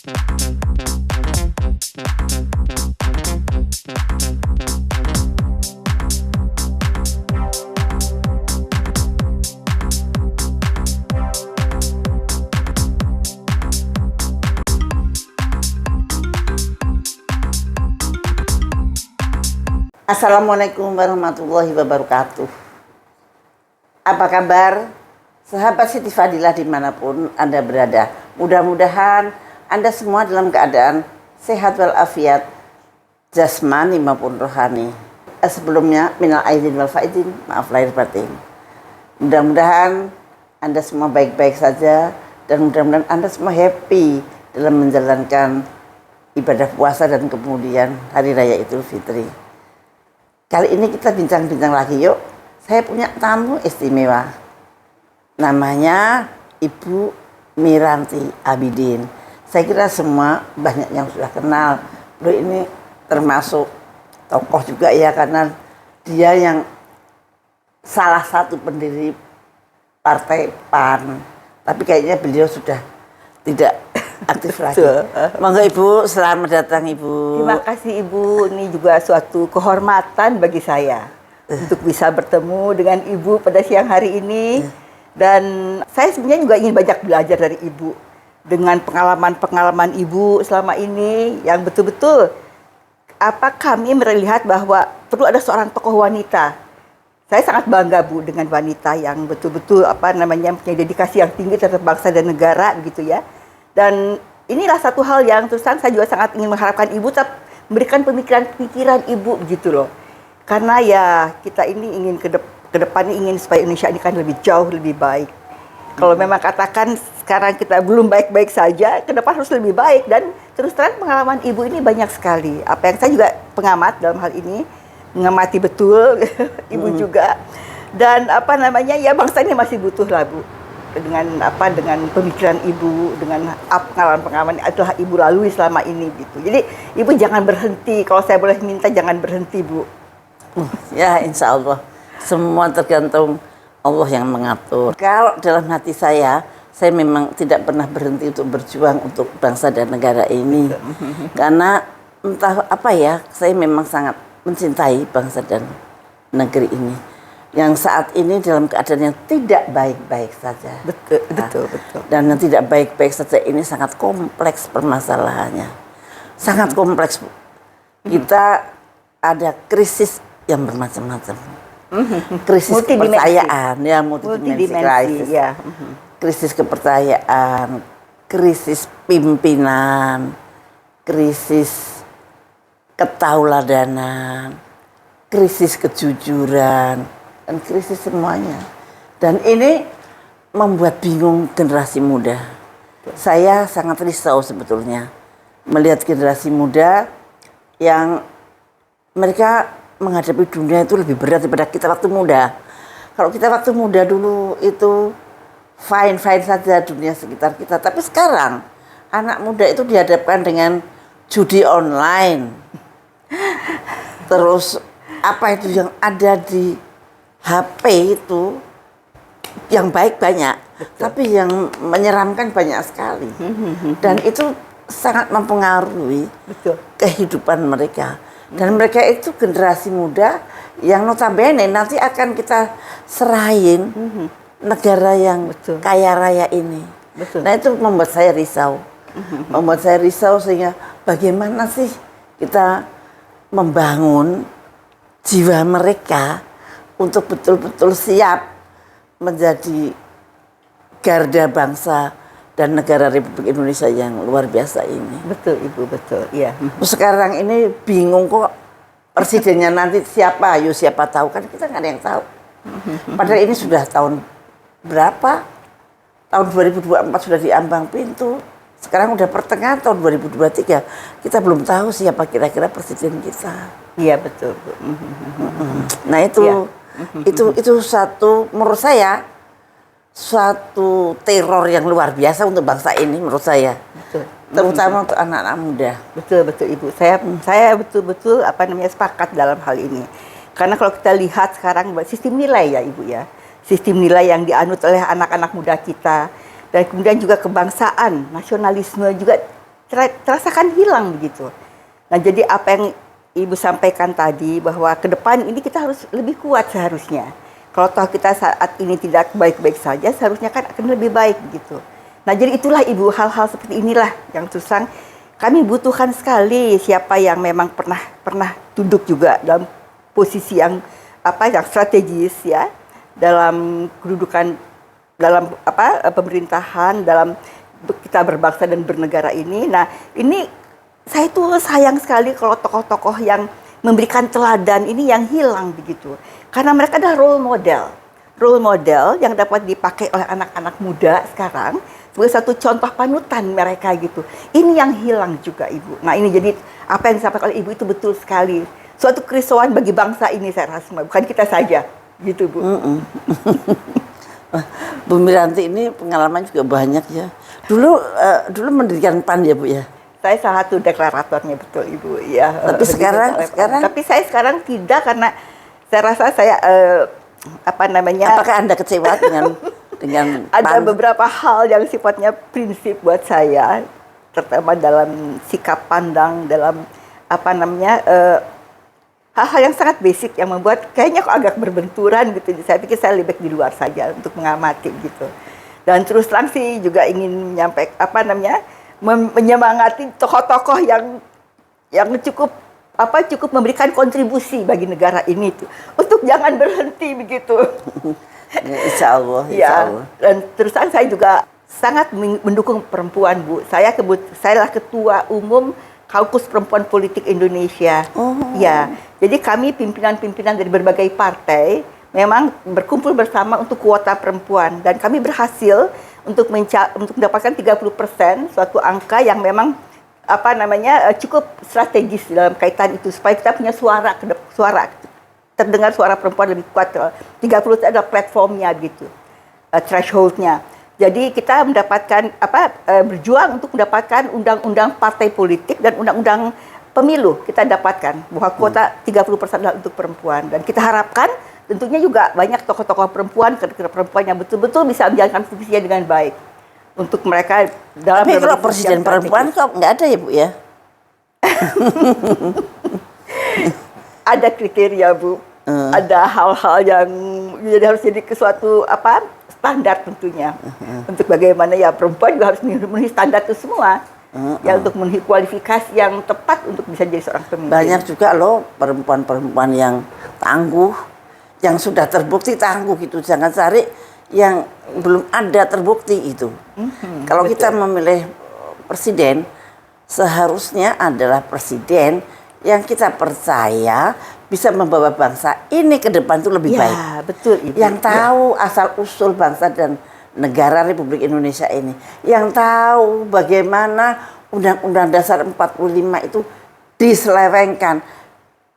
Assalamualaikum warahmatullahi wabarakatuh. Apa kabar sahabat Siti Fadilah dimanapun Anda berada? Mudah-mudahan Anda semua dalam keadaan sehat walafiat jasmani maupun rohani. Sebelumnya minal aidin wal faidin, maaf lahir batin. Mudah-mudahan Anda semua baik-baik saja dan mudah-mudahan Anda semua happy dalam menjalankan ibadah puasa dan kemudian Hari Raya Idul Fitri. Kali ini kita bincang-bincang lagi yuk. Saya punya tamu istimewa. Namanya Ibu Miranti Abidin. Saya kira semua banyak yang sudah kenal. Beliau ini termasuk tokoh juga ya, karena dia yang salah satu pendiri Partai PAN. Tapi kayaknya beliau sudah tidak aktif lagi. Monggo Ibu, selamat datang Ibu. Terima kasih Ibu, ini juga suatu kehormatan bagi saya untuk bisa bertemu dengan Ibu pada siang hari ini. Dan saya sebenarnya juga ingin banyak belajar dari Ibu dengan pengalaman-pengalaman Ibu selama ini yang betul-betul kami melihat bahwa perlu ada seorang tokoh wanita. Saya sangat bangga Bu dengan wanita yang betul-betul punya dedikasi yang tinggi terhadap bangsa dan negara begitu ya. Dan inilah satu hal yang terus terang saya juga sangat ingin mengharapkan Ibu tetap memberikan pemikiran-pemikiran Ibu begitu loh. Karena ya kita ini ingin ke depannya ingin supaya Indonesia ini kan lebih jauh lebih baik. Kalau memang katakan sekarang kita belum baik-baik saja, ke depan harus lebih baik. Dan terus terang pengalaman Ibu ini banyak sekali. Apa yang saya juga pengamat dalam hal ini, mengamati betul Ibu juga. Dan ya bangsa ini masih butuh lah Bu. Dengan pemikiran Ibu, dengan pengalaman-pengalaman adalah Ibu lalui selama ini gitu. Jadi Ibu jangan berhenti, kalau saya boleh minta jangan berhenti Bu. Ya insya Allah, semua tergantung Allah yang mengatur. Kalau dalam hati saya memang tidak pernah berhenti untuk berjuang untuk bangsa dan negara ini. Karena entah apa ya, saya memang sangat mencintai bangsa dan negeri ini. Yang saat ini dalam keadaan yang tidak baik-baik saja. Betul. Dan yang tidak baik-baik saja ini sangat kompleks permasalahannya. Sangat kompleks, Bu. Kita ada krisis yang bermacam-macam. Krisis kepercayaan, ya multidimensi krisis. Ya. Krisis kepercayaan, krisis pimpinan, krisis ketauladanan, krisis kejujuran, dan krisis semuanya. Dan ini membuat bingung generasi muda. Saya sangat risau sebetulnya melihat generasi muda yang mereka menghadapi dunia itu lebih berat daripada kita waktu muda. Kalau kita waktu muda dulu itu fine-fine saja dunia sekitar kita. Tapi sekarang anak muda itu dihadapkan dengan judi online. Terus apa itu yang ada di HP itu yang baik banyak, tapi yang menyeramkan banyak sekali. Dan itu sangat mempengaruhi kehidupan mereka. Dan mereka itu generasi muda yang notabene nanti akan kita serahin negara yang kaya raya ini. Nah itu membuat saya risau. Membuat saya risau sehingga bagaimana sih kita membangun jiwa mereka untuk betul-betul siap menjadi garda bangsa dan negara Republik Indonesia yang luar biasa ini. Betul Ibu, betul. Iya. Sekarang ini bingung kok presidennya nanti siapa? Siapa tahu, kan kita nggak ada yang tahu. Padahal ini sudah tahun berapa? Tahun 2024 sudah diambang pintu. Sekarang udah pertengahan tahun 2023. Kita belum tahu siapa kira-kira presiden kita. Iya betul. Nah itu satu menurut saya suatu teror yang luar biasa untuk bangsa ini menurut saya. Betul. Terutama untuk anak-anak muda. Betul Ibu. Saya betul-betul sepakat dalam hal ini. Karena kalau kita lihat sekarang sistem nilai ya Ibu ya. Sistem nilai yang dianut oleh anak-anak muda kita dan kemudian juga kebangsaan, nasionalisme juga terasakan hilang begitu. Nah, jadi apa yang Ibu sampaikan tadi bahwa ke depan ini kita harus lebih kuat seharusnya. Kalau toh kita saat ini tidak baik-baik saja, seharusnya kan akan lebih baik gitu. Nah, jadi itulah Ibu, hal-hal seperti inilah yang susah kami butuhkan sekali siapa yang memang pernah duduk juga dalam posisi yang yang strategis ya, dalam kedudukan dalam pemerintahan, dalam kita berbangsa dan bernegara ini. Nah, ini saya tuh sayang sekali kalau tokoh-tokoh yang memberikan teladan ini yang hilang begitu. Karena mereka adalah role model yang dapat dipakai oleh anak-anak muda sekarang sebagai satu contoh panutan mereka gitu. Ini yang hilang juga Ibu. Nah, ini jadi apa yang disampaikan oleh Ibu itu betul sekali. Suatu kerisauan bagi bangsa ini saya rasa, bukan kita saja gitu Bu. Bu Miranti ini pengalaman juga banyak ya. Dulu mendirikan PAN ya Bu ya. Saya salah satu deklaratornya betul Ibu ya. Tapi sekarang Tapi saya sekarang tidak, karena saya rasa saya apakah Anda kecewa dengan ada PAN? beberapa hal yang sifatnya prinsip buat saya, terutama dalam sikap pandang, dalam hal-hal yang sangat basic yang membuat kayaknya kok agak berbenturan gitu. Saya pikir saya lebih baik di luar saja untuk mengamati gitu. Dan terus terang sih juga ingin menyampaikan menyemangati tokoh-tokoh yang cukup memberikan kontribusi bagi negara ini tuh, untuk jangan berhenti begitu. Ya, insya Allah. Dan terus terang saya juga sangat mendukung perempuan Bu. Saya adalah ketua umum Kaukus Perempuan Politik Indonesia. Ya, jadi kami pimpinan-pimpinan dari berbagai partai memang berkumpul bersama untuk kuota perempuan, dan kami berhasil untuk mendapatkan 30%, suatu angka yang memang cukup strategis dalam kaitan itu, supaya kita punya suara terdengar suara perempuan lebih kuat. 30 itu adalah platformnya gitu, thresholdnya. Jadi kita mendapatkan berjuang untuk mendapatkan undang-undang partai politik dan undang-undang pemilu. Kita dapatkan bahwa kuota 30% adalah untuk perempuan, dan kita harapkan tentunya juga banyak tokoh-tokoh perempuan yang betul-betul bisa menjalankan fungsinya dengan baik untuk mereka dalam. Tapi kalau presiden perempuan kok nggak ada ya Bu ya? Ada kriteria Bu, ada hal-hal yang harus jadi suatu standar tentunya. Untuk bagaimana ya perempuan juga harus memenuhi standar itu semua. Ya, untuk memenuhi kualifikasi yang tepat untuk bisa jadi seorang pemimpin. Banyak juga loh perempuan-perempuan yang tangguh, yang sudah terbukti tangguh gitu. Jangan cari yang belum ada terbukti itu. Kalau kita memilih presiden, seharusnya adalah presiden yang kita percaya bisa membawa bangsa ini ke depan itu lebih baik. Ya, betul Ibu. Yang tahu asal-usul bangsa dan negara Republik Indonesia ini. Yang tahu bagaimana Undang-Undang Dasar 45 itu diselewengkan,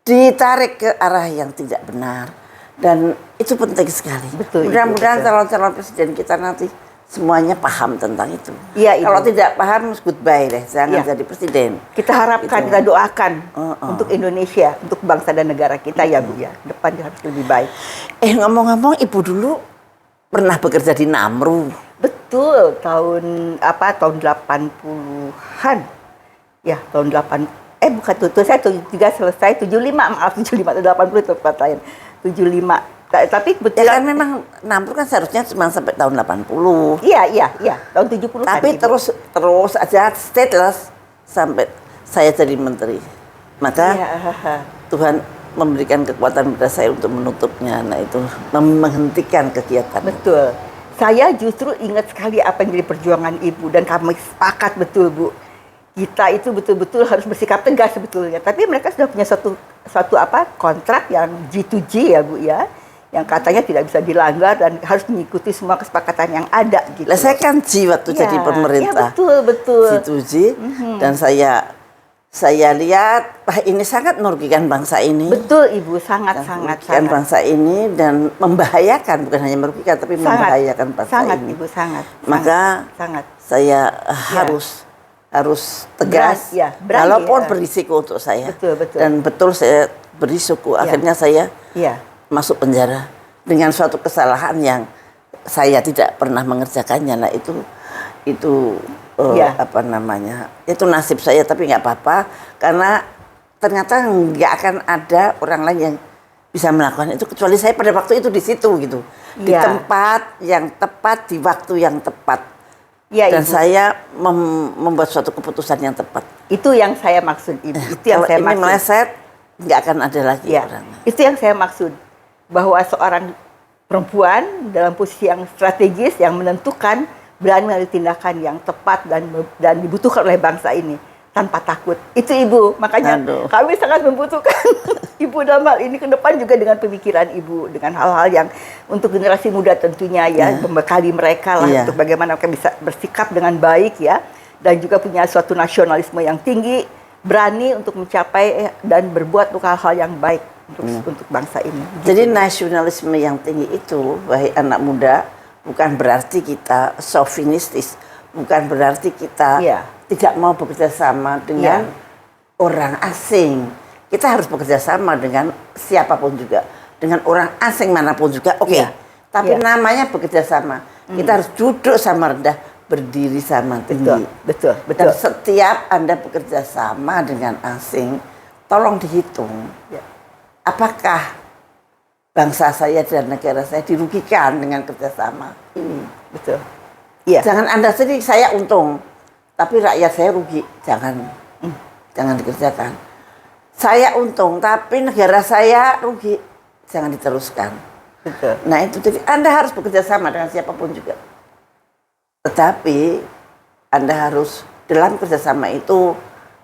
ditarik ke arah yang tidak benar. Dan itu penting sekali. Betul, mudah-mudahan calon-calon presiden kita nanti semuanya paham tentang itu. Iya, kalau tidak paham, goodbye deh, jangan jadi presiden. Kita harapkan, kita doakan untuk Indonesia, untuk bangsa dan negara kita ya Bu ya. Depan harus lebih baik. Ngomong-ngomong, Ibu dulu pernah bekerja di Namru. Betul, tahun 80-an. Ya, tahun 8 bukan tuh saya 73 selesai, 75 atau 80 itu tempat lain. 75. Tapi kebetulan ya kan memang Namru kan seharusnya cuma sampai tahun 80. Iya, tahun 70. Tapi terus aja stateless sampai saya jadi menteri. Maka Tuhan memberikan kekuatan pada saya untuk menutupnya. Nah, itu menghentikan kegiatan. Betul. Saya justru ingat sekali apa yang jadi perjuangan Ibu, dan kami sepakat betul Bu. Kita itu betul-betul harus bersikap tegas sebetulnya. Tapi mereka sudah punya suatu kontrak yang G2G ya Bu ya, yang katanya tidak bisa dilanggar dan harus mengikuti semua kesepakatan yang ada gitu. Lah saya kan G waktu jadi pemerintah. Ya, betul. G2G dan saya lihat ini sangat merugikan bangsa ini. Betul Ibu, sangat. Merugikan bangsa ini dan membahayakan, bukan hanya merugikan tapi membahayakan bangsa ini. Ibu, sangat. Maka saya harus tegas, berani, walaupun berisiko untuk saya. Betul. Dan betul saya berisiko. Akhirnya saya masuk penjara dengan suatu kesalahan yang saya tidak pernah mengerjakannya. Nah itu apa namanya, itu nasib saya, tapi nggak apa-apa karena ternyata nggak akan ada orang lain yang bisa melakukan itu kecuali saya pada waktu itu di situ gitu, di tempat yang tepat, di waktu yang tepat. Dan Ibu, saya membuat suatu keputusan yang tepat. Itu yang saya maksud, Ibu. Itu yang kalau saya ini maksud. meleset, nggak akan ada lagi orang. Itu yang saya maksud, bahwa seorang perempuan dalam posisi yang strategis, yang menentukan, berani mengambil tindakan yang tepat dan dibutuhkan oleh bangsa ini tanpa takut. Itu Ibu, makanya kami sangat membutuhkan Ibu dalam hal ini ke depan juga dengan pemikiran Ibu, dengan hal-hal yang untuk generasi muda tentunya ya, membekali mereka lah untuk bagaimana mereka bisa bersikap dengan baik ya, dan juga punya suatu nasionalisme yang tinggi, berani untuk mencapai dan berbuat untuk hal-hal yang baik untuk bangsa ini. Jadi nasionalisme yang tinggi itu, wahai anak muda, bukan berarti kita sovinistis, bukan berarti kita tidak mau bekerja sama dengan orang asing. Kita harus bekerja sama dengan siapapun juga, dengan orang asing manapun juga. Tapi namanya bekerja sama. Kita harus duduk sama rendah, berdiri sama tinggi. Betul. Dan setiap Anda bekerja sama dengan asing, tolong dihitung. Apakah bangsa saya dan negara saya dirugikan dengan kerjasama ini? Betul. Jangan Anda sendiri saya untung, tapi rakyat saya rugi. Jangan dikerjakan. Saya untung, tapi negara saya rugi. Jangan diteruskan. Betul. Nah itu jadi Anda harus bekerja sama dengan siapapun juga. Tetapi Anda harus dalam kerjasama itu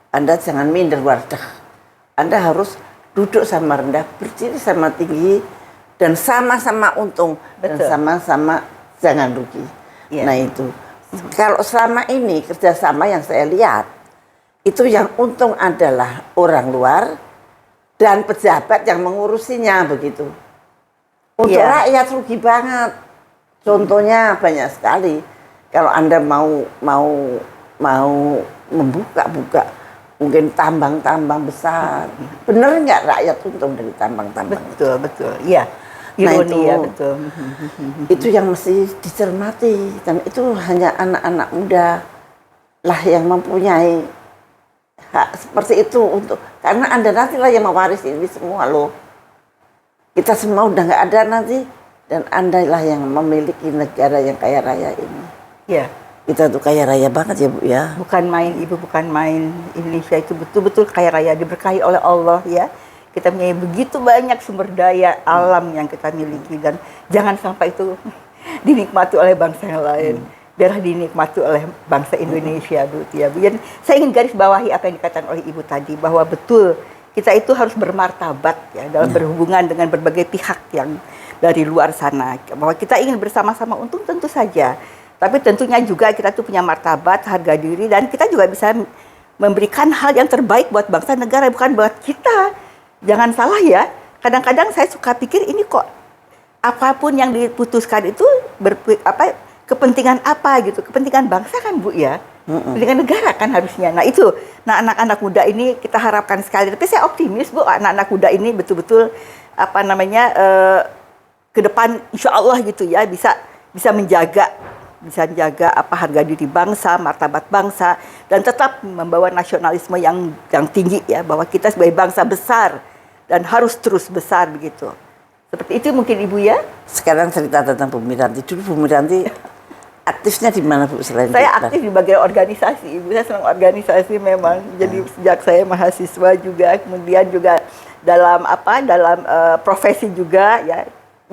Anda jangan minder wardah. Anda harus duduk sama rendah, berdiri sama tinggi, dan sama-sama untung. Dan sama-sama jangan rugi. Nah itu. Kalau selama ini kerjasama yang saya lihat, itu yang untung adalah orang luar dan pejabat yang mengurusinya begitu. Untuk rakyat rugi banget. Contohnya banyak sekali. Kalau Anda mau membuka mungkin tambang-tambang besar, bener nggak rakyat untung dari tambang-tambang? Betul. Iya. Ironi, nah itu, itu yang mesti dicermati, dan itu hanya anak-anak muda lah yang mempunyai hak seperti itu untuk, karena Anda nantilah yang mewarisi ini semua loh. Kita semua udah nggak ada nanti, dan Anda lah yang memiliki negara yang kaya raya ini. Iya. Kita tuh kaya raya banget ya Bu ya. Bukan main Ibu, bukan main. Indonesia itu betul-betul kaya raya, diberkahi oleh Allah ya. Kita punya begitu banyak sumber daya alam yang kita miliki, dan jangan sampai itu dinikmati oleh bangsa yang lain. Biarlah dinikmati oleh bangsa Indonesia, Bu. Ya, Bu. Dan saya ingin garis bawahi apa yang dikatakan oleh Ibu tadi, bahwa betul kita itu harus bermartabat ya dalam berhubungan dengan berbagai pihak yang dari luar sana. Bahwa kita ingin bersama-sama untung tentu saja. Tapi tentunya juga kita tuh punya martabat, harga diri, dan kita juga bisa memberikan hal yang terbaik buat bangsa negara, bukan buat kita. Jangan salah ya, kadang-kadang saya suka pikir ini kok apapun yang diputuskan itu kepentingan apa gitu, kepentingan bangsa kan Bu ya, kepentingan negara kan harusnya. Nah itu, anak-anak muda ini kita harapkan sekali, tapi saya optimis Bu, anak-anak muda ini betul-betul ke depan insya Allah gitu ya, bisa menjaga harga diri bangsa, martabat bangsa, dan tetap membawa nasionalisme yang tinggi ya, bahwa kita sebagai bangsa besar dan harus terus besar begitu. Seperti itu mungkin Ibu ya. Sekarang cerita tentang Bu Miranti. Dulu Bu Miranti aktifnya di mana Bu selain saya aktif di bagian organisasi. Ibu saya senang organisasi memang. Jadi sejak saya mahasiswa juga, kemudian juga dalam profesi juga ya.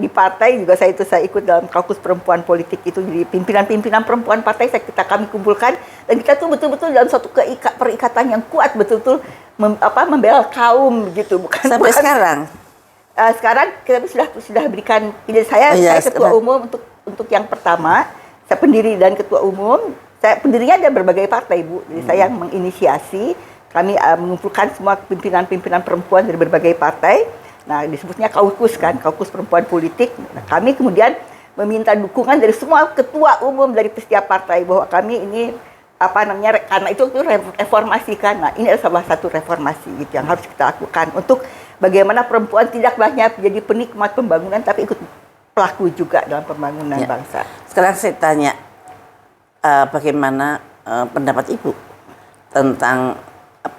Di partai juga saya ikut dalam kaukus perempuan politik itu, jadi pimpinan perempuan partai kami kumpulkan, dan kita tuh betul-betul dalam suatu perikatan yang kuat, betul-betul membela kaum gitu, sampai sekarang. Sekarang kita sudah berikan, saya ketua umum untuk yang pertama, saya pendiri dan ketua umum. Saya pendirinya ada berbagai partai Bu, jadi saya yang menginisiasi, kami mengumpulkan semua pimpinan perempuan dari berbagai partai. Nah, disebutnya kaukus kan, kaukus perempuan politik. Nah, kami kemudian meminta dukungan dari semua ketua umum dari setiap partai, bahwa kami ini karena itu reformasi kan. Nah, ini adalah salah satu reformasi gitu yang harus kita lakukan untuk bagaimana perempuan tidak hanya menjadi penikmat pembangunan, tapi ikut pelaku juga dalam pembangunan bangsa. Sekarang saya tanya, bagaimana pendapat Ibu tentang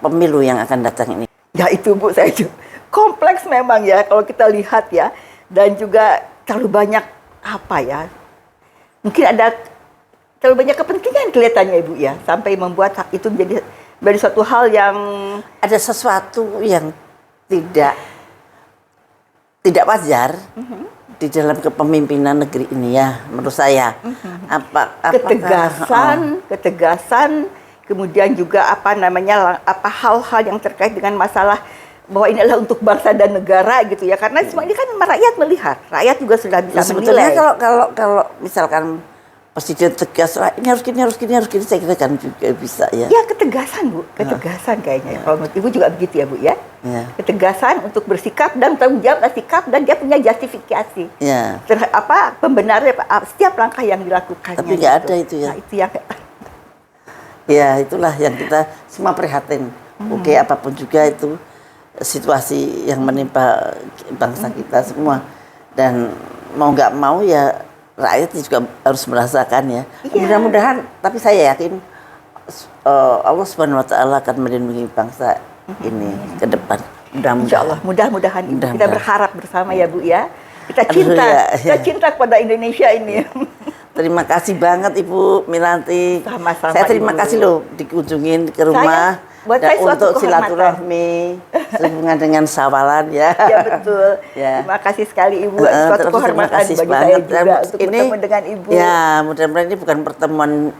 pemilu yang akan datang ini? Ya itu Bu, saya juga kompleks memang ya kalau kita lihat ya. Dan juga terlalu banyak apa ya, mungkin ada terlalu banyak kepentingan kelihatannya Ibu ya. Sampai membuat itu menjadi suatu hal yang... Ada sesuatu yang tidak wajar di dalam kepemimpinan negeri ini ya, menurut saya. Ketegasan, kemudian juga hal-hal yang terkait dengan masalah bahwa ini adalah untuk bangsa dan negara gitu ya. Karena semua ini kan rakyat melihat, rakyat juga sudah bisa sebetulnya menilai. kalau misalkan Presiden tegas, ini harus gini, saya kira kan juga bisa ya. Ya ketegasan Bu, ketegasan kayaknya. Kalau menurut Ibu juga begitu ya Bu ya. Ya. Ketegasan untuk bersikap dan tanggung jawab sikap, dan dia punya justifikasi. Ya. Pembenaran setiap langkah yang dilakukannya. Tapi nggak ada itu ya. Nah, itu yang... Ya itulah yang kita semua prihatin. Oke, apapun juga itu situasi yang menimpa bangsa kita semua. Dan mau nggak mau ya rakyat juga harus merasakan ya. Iya. Mudah-mudahan, tapi saya yakin Allah Subhanahu Wa Taala akan melindungi bangsa ini ke depan. Insya Allah, mudah-mudahan Ibu. Kita berharap bersama ya Bu ya. Kita cinta kepada Indonesia ini. Terima kasih banget Ibu Miranti. Sama-sama, saya terima Ibu. kasih loh dikunjungin ke rumah. Buat saya suatu untuk silaturahmi sehubungan dengan sawalan ya. Ya betul. Ya. Terima kasih sekali Ibu. Suatu kehormatan bagi saya juga untuk bertemu dengan Ibu. Ya, mudah-mudahan ini bukan pertemuan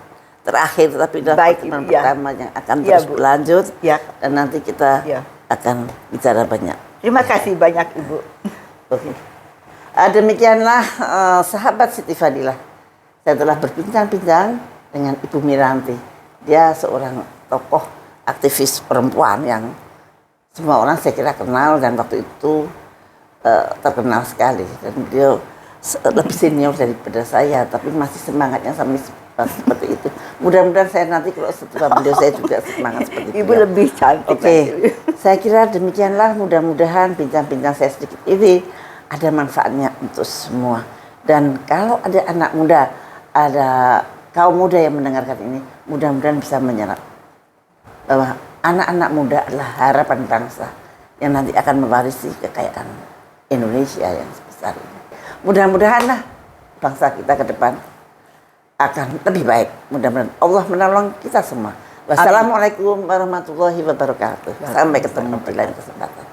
terakhir, tapi adalah pertemuan pertama yang akan terus berlanjut. Ya. Dan nanti kita akan bicara banyak. Terima kasih banyak Ibu. Oke. Demikianlah sahabat Siti Fadilah. Saya telah berbincang-bincang dengan Ibu Miranti. Dia seorang tokoh aktivis perempuan yang semua orang saya kira kenal, dan waktu itu terkenal sekali. Dan beliau lebih senior daripada saya, tapi masih semangatnya seperti itu. Mudah-mudahan saya nanti kalau setelah beliau saya juga semangat seperti itu. Ibu lebih cantik. Oke, saya kira demikianlah. Mudah-mudahan bincang-bincang saya sedikit ini ada manfaatnya untuk semua. Dan kalau ada anak muda, ada kaum muda yang mendengarkan ini, mudah-mudahan bisa menyerap bahwa anak-anak muda adalah harapan bangsa yang nanti akan mewarisi kekayaan Indonesia yang sebesar ini. Mudah-mudahanlah bangsa kita ke depan akan lebih baik. Mudah-mudahan Allah menolong kita semua. Wassalamualaikum warahmatullahi wabarakatuh. Sampai ketemu di lain kesempatan.